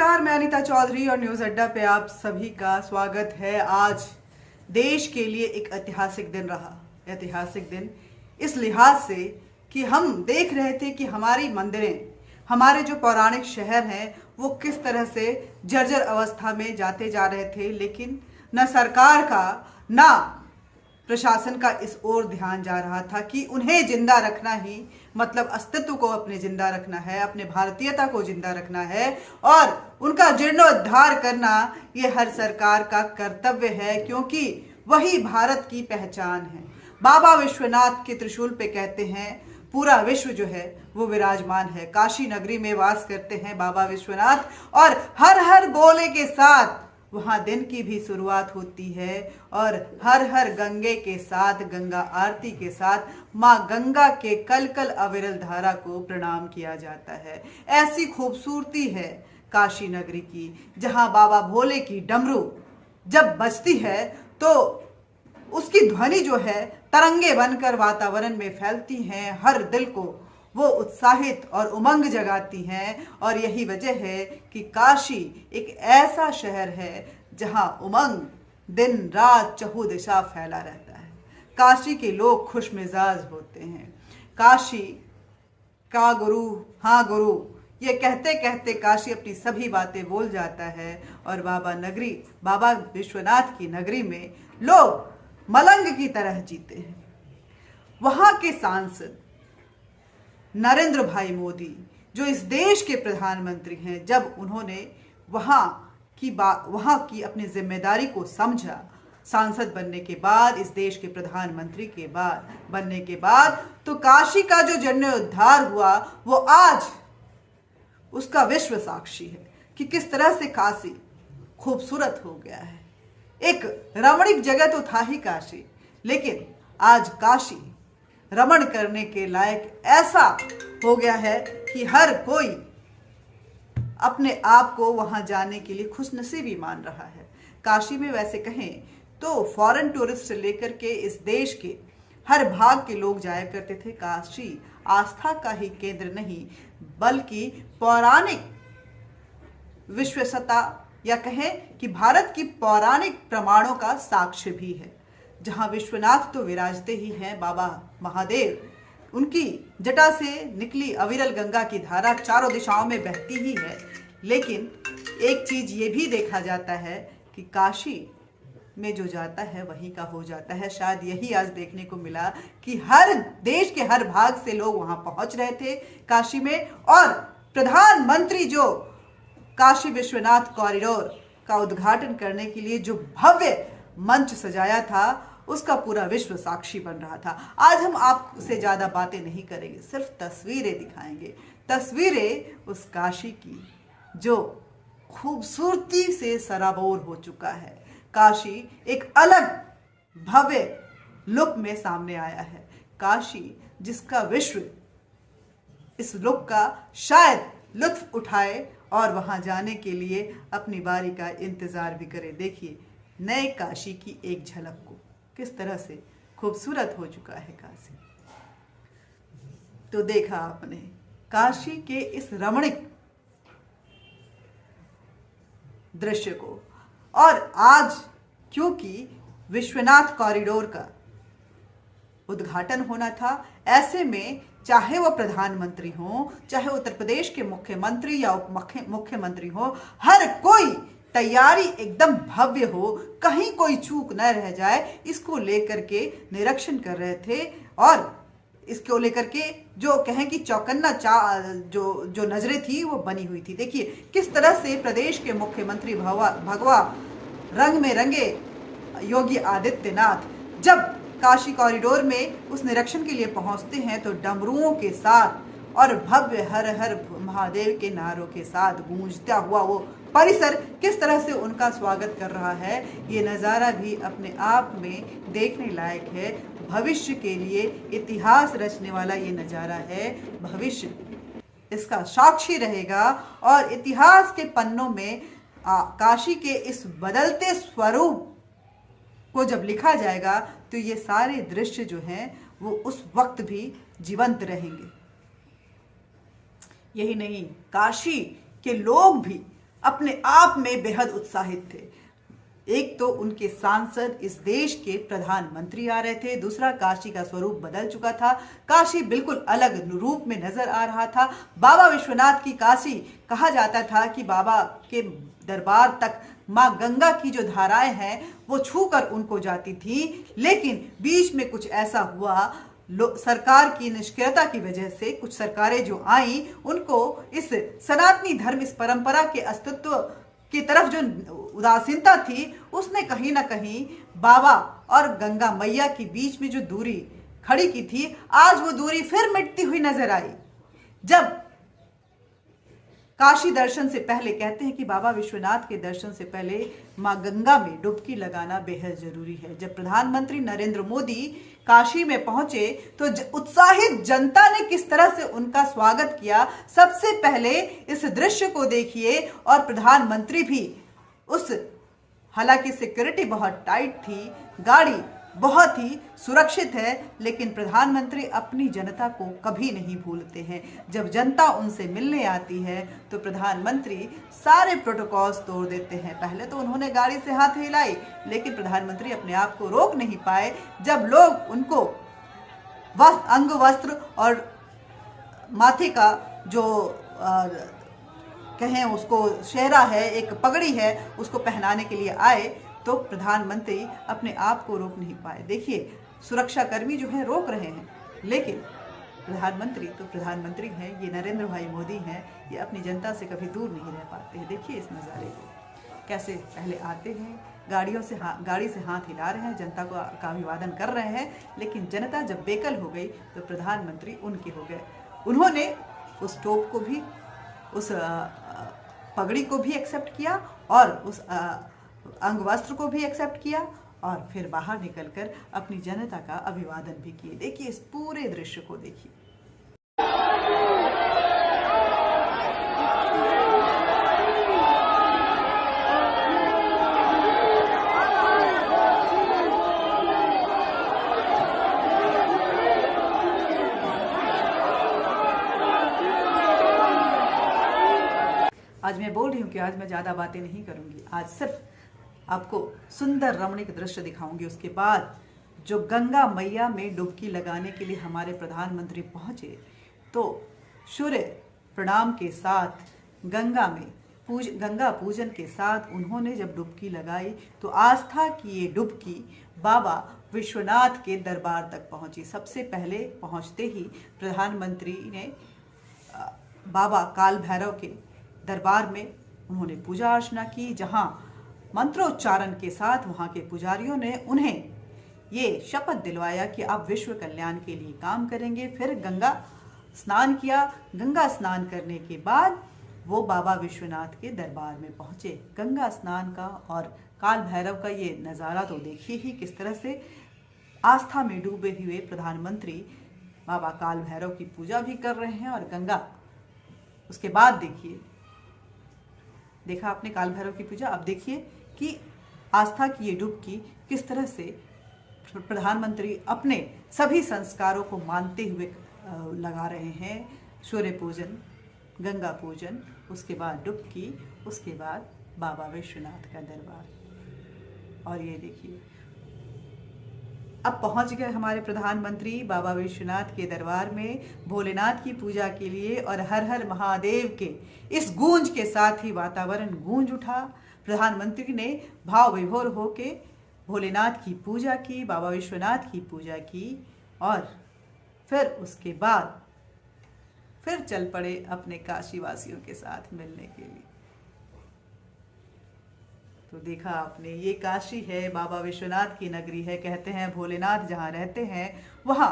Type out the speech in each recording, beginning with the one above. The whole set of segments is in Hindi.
नमस्कार, मैं अनीता चौधरी और न्यूज अड्डा पे आप सभी का स्वागत है। आज देश के लिए एक ऐतिहासिक दिन रहा। ऐतिहासिक दिन इस लिहाज से कि हम देख रहे थे कि हमारी मंदिरें, हमारे जो पौराणिक शहर हैं वो किस तरह से जर्जर अवस्था में जाते जा रहे थे, लेकिन न सरकार का न प्रशासन का इस ओर ध्यान जा रहा था कि उन्हें जिंदा रखना ही मतलब अस्तित्व को अपने जिंदा रखना है, अपने भारतीयता को जिंदा रखना है और उनका जीर्णोद्धार करना ये हर सरकार का कर्तव्य है, क्योंकि वही भारत की पहचान है। बाबा विश्वनाथ के त्रिशूल पे कहते हैं पूरा विश्व जो है वो विराजमान है। काशी नगरी में वास करते हैं बाबा विश्वनाथ और हर हर गोले के साथ वहां दिन की भी शुरुआत होती है और हर हर गंगे के साथ, गंगा आरती के साथ माँ गंगा के कल कल अविरल धारा को प्रणाम किया जाता है। ऐसी खूबसूरती है काशी नगरी की, जहां बाबा भोले की डमरू जब बजती है तो उसकी ध्वनि जो है तरंगे बनकर वातावरण में फैलती हैं, हर दिल को वो उत्साहित और उमंग जगाती हैं। और यही वजह है कि काशी एक ऐसा शहर है जहां उमंग दिन रात चहुदिशा फैला रहता है। काशी के लोग खुश मिजाज होते हैं। काशी का गुरु, हाँ गुरु, ये कहते कहते काशी अपनी सभी बातें बोल जाता है और बाबा विश्वनाथ की नगरी में लोग मलंग की तरह जीते हैं। वहां के सांसद नरेंद्र भाई मोदी, जो इस देश के प्रधानमंत्री हैं, जब उन्होंने वहां की अपनी जिम्मेदारी को समझा, सांसद बनने के बाद, इस देश के प्रधानमंत्री के बाद बनने के बाद, तो काशी का जो जीर्णोद्धार हुआ वो आज उसका विश्व साक्षी है कि किस तरह से काशी खूबसूरत हो गया है। एक रमणीक जगह तो था ही काशी, लेकिन आज काशी रमण करने के लायक ऐसा हो गया है कि हर कोई अपने आप को वहां जाने के लिए खुशनसीबी मान रहा है। काशी में वैसे कहें तो फॉरेन टूरिस्ट से लेकर के इस देश के हर भाग के लोग जाया करते थे। काशी आस्था का ही केंद्र नहीं बल्कि पौराणिक विश्वसता या कहें कि भारत की पौराणिक प्रमाणों का साक्ष्य भी है। जहां विश्वनाथ तो विराजते ही हैं, बाबा महादेव, उनकी जटा से निकली अविरल गंगा की धारा चारों दिशाओं में बहती ही है, लेकिन एक चीज ये भी देखा जाता है कि काशी में जो जाता है वहीं का हो जाता है। शायद यही आज देखने को मिला कि हर देश के हर भाग से लोग वहां पहुंच रहे थे काशी में, और प्रधानमंत्री जो काशी विश्वनाथ कॉरिडोर का उद्घाटन करने के लिए जो भव्य मंच सजाया था उसका पूरा विश्व साक्षी बन रहा था। आज हम आपसे ज्यादा बातें नहीं करेंगे, सिर्फ तस्वीरें दिखाएंगे। तस्वीरें उस काशी की जो खूबसूरती से सराबोर हो चुका है। काशी एक अलग भव्य लुक में सामने आया है। काशी जिसका विश्व इस लुक का शायद लुत्फ उठाए और वहां जाने के लिए अपनी बारी का इंतजार भी करे। देखिए नए काशी की एक झलक को, किस तरह से खूबसूरत हो चुका है काशी। तो देखा आपने काशी के इस रमणीक दृश्य को, और आज क्योंकि विश्वनाथ कॉरिडोर का उद्घाटन होना था, ऐसे में चाहे वो प्रधानमंत्री हो, चाहे उत्तर प्रदेश के मुख्यमंत्री या उप मुख्यमंत्री हो, हर कोई तैयारी एकदम भव्य हो, कहीं कोई चूक न रह जाए, इसको लेकर के निरीक्षण कर रहे थे। और इसको लेकर के जो कहें कि चौकन्ना जो नजरें थी वो बनी हुई थी। देखिए किस तरह से प्रदेश के मुख्यमंत्री भगवा रंग में रंगे योगी आदित्यनाथ जब काशी कॉरिडोर में उस निरीक्षण के लिए पहुंचते हैं तो डमरुओं के साथ और भव्य हर हर महादेव के नारों के साथ गूंजता हुआ वो परिसर किस तरह से उनका स्वागत कर रहा है, ये नज़ारा भी अपने आप में देखने लायक है। भविष्य के लिए इतिहास रचने वाला ये नज़ारा है। भविष्य इसका साक्षी रहेगा और इतिहास के पन्नों में काशी के इस बदलते स्वरूप को जब लिखा जाएगा तो ये सारे दृश्य जो हैं वो उस वक्त भी जीवंत रहेंगे। यही नहीं, काशी के लोग भी अपने आप में बेहद उत्साहित थे। एक तो उनके सांसद इस देश के प्रधानमंत्री आ रहे थे, दूसरा काशी का स्वरूप बदल चुका था। काशी बिल्कुल अलग रूप में नजर आ रहा था। बाबा विश्वनाथ की काशी, कहा जाता था कि बाबा के दरबार तक मां गंगा की जो धाराएं हैं वो छूकर उनको जाती थी, लेकिन बीच में कुछ ऐसा हुआ, सरकार की निष्क्रियता की वजह से कुछ सरकारें जो आई उनको इस सनातनी धर्म, इस परंपरा के अस्तित्व की तरफ जो उदासीनता थी, उसने कहीं ना कहीं बाबा और गंगा मैया के बीच में जो दूरी खड़ी की थी, आज वो दूरी फिर मिटती हुई नजर आई। जब काशी दर्शन से पहले, कहते हैं कि बाबा विश्वनाथ के दर्शन से पहले मां गंगा में डुबकी लगाना बेहद जरूरी है। जब प्रधानमंत्री नरेंद्र मोदी काशी में पहुंचे तो उत्साहित जनता ने किस तरह से उनका स्वागत किया, सबसे पहले इस दृश्य को देखिए। और प्रधानमंत्री भी उस, हालांकि सिक्योरिटी बहुत टाइट थी, गाड़ी बहुत ही सुरक्षित है, लेकिन प्रधानमंत्री अपनी जनता को कभी नहीं भूलते हैं। जब जनता उनसे मिलने आती है तो प्रधानमंत्री सारे प्रोटोकॉल्स तोड़ देते हैं। पहले तो उन्होंने गाड़ी से हाथ हिलाई, लेकिन प्रधानमंत्री अपने आप को रोक नहीं पाए। जब लोग उनको अंग वस्त्र और माथे का जो कहें उसको शेहरा है, एक पगड़ी है, उसको पहनाने के लिए आए तो प्रधानमंत्री अपने आप को रोक नहीं पाए। देखिए, सुरक्षाकर्मी जो है रोक रहे हैं, लेकिन प्रधानमंत्री तो प्रधानमंत्री हैं, ये नरेंद्र भाई मोदी हैं, ये अपनी जनता से कभी दूर नहीं रह पाते हैं। देखिए इस नज़ारे को, कैसे पहले आते हैं, गाड़ी से हाथ हिला रहे हैं, जनता का अभिवादन कर रहे हैं, लेकिन जनता जब बेकल हो गई तो प्रधानमंत्री उनके हो गए। उन्होंने उस टोप को भी, उस पगड़ी को भी एक्सेप्ट किया और उस अंग वस्त्र को भी एक्सेप्ट किया और फिर बाहर निकलकर अपनी जनता का अभिवादन भी किए। देखिए इस पूरे दृश्य को देखिए। आज मैं बोल रही हूँ कि आज मैं ज़्यादा बातें नहीं करूँगी, आज सिर्फ आपको सुंदर रमणीक दृश्य दिखाऊंगी। उसके बाद जो गंगा मैया में डुबकी लगाने के लिए हमारे प्रधानमंत्री पहुँचे तो सूर्य प्रणाम के साथ गंगा पूजन के साथ उन्होंने जब डुबकी लगाई तो आस्था की ये डुबकी बाबा विश्वनाथ के दरबार तक पहुँची। सबसे पहले पहुँचते ही प्रधानमंत्री ने बाबा काल भैरव के दरबार में उन्होंने पूजा अर्चना की, जहां मंत्रोच्चारण के साथ वहां के पुजारियों ने उन्हें ये शपथ दिलवाया कि आप विश्व कल्याण के लिए काम करेंगे। फिर गंगा स्नान किया। गंगा स्नान करने के बाद वो बाबा विश्वनाथ के दरबार में पहुंचे। गंगा स्नान का और काल भैरव का ये नज़ारा तो देखिए ही, किस तरह से आस्था में डूबे हुए प्रधानमंत्री बाबा काल भैरव की पूजा भी कर रहे हैं और गंगा, उसके बाद देखिए, देखा आपने काल भैरव की पूजा, अब देखिए कि आस्था की ये डुबकी किस तरह से प्रधानमंत्री अपने सभी संस्कारों को मानते हुए लगा रहे हैं। सूर्य पूजन, गंगा पूजन, उसके बाद डुबकी, उसके बाद बाबा विश्वनाथ का दरबार। और ये देखिए अब पहुंच गए हमारे प्रधानमंत्री बाबा विश्वनाथ के दरबार में भोलेनाथ की पूजा के लिए, और हर हर महादेव के इस गूंज के साथ ही वातावरण गूंज उठा। प्रधानमंत्री ने भाव विभोर होके भोलेनाथ की पूजा की, बाबा विश्वनाथ की पूजा की, और फिर उसके बाद फिर चल पड़े अपने काशी वासियों के साथ मिलने के लिए। तो देखा आपने, ये काशी है, बाबा विश्वनाथ की नगरी है। कहते हैं भोलेनाथ जहाँ रहते हैं वहाँ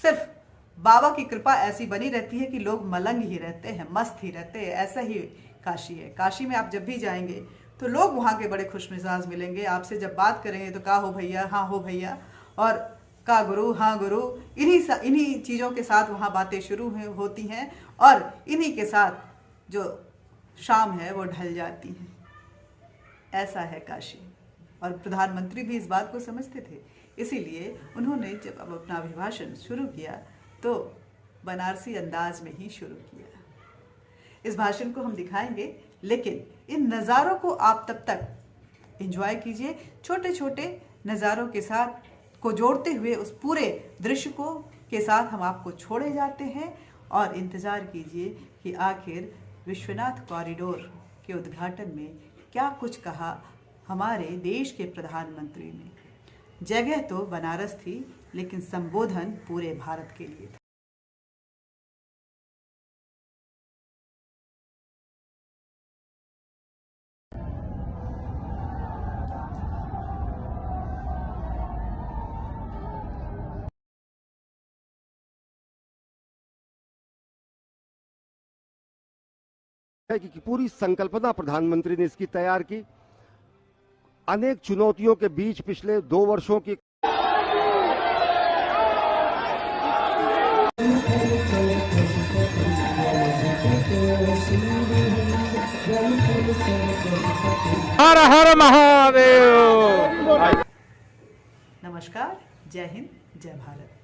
सिर्फ बाबा की कृपा ऐसी बनी रहती है कि लोग मलंग ही रहते हैं, मस्त ही रहते हैं। ऐसा ही काशी है। काशी में आप जब भी जाएंगे तो लोग वहाँ के बड़े खुशमिजाज मिलेंगे। आपसे जब बात करेंगे तो का हो भैया, हाँ हो भैया, और का गुरु, हाँ गुरु, इन्हीं चीज़ों के साथ वहाँ बातें शुरू होती हैं और इन्हीं के साथ जो शाम है वो ढल जाती है। ऐसा है काशी। और प्रधानमंत्री भी इस बात को समझते थे, इसीलिए उन्होंने जब अब अपना अभिभाषण शुरू किया तो बनारसी अंदाज में ही शुरू किया। इस भाषण को हम दिखाएंगे, लेकिन इन नज़ारों को आप तब तक एंजॉय कीजिए, छोटे छोटे नज़ारों के साथ को जोड़ते हुए उस पूरे दृश्य को के साथ हम आपको छोड़े जाते हैं और इंतज़ार कीजिए कि आखिर विश्वनाथ कॉरिडोर के उद्घाटन में क्या कुछ कहा हमारे देश के प्रधानमंत्री ने। जगह तो बनारस थी, लेकिन संबोधन पूरे भारत के लिए था। है कि पूरी संकल्पना प्रधानमंत्री ने इसकी तैयार की। अनेक चुनौतियों के बीच पिछले 2 वर्षों की हर हर महादेव। नमस्कार, जय हिंद, जय भारत।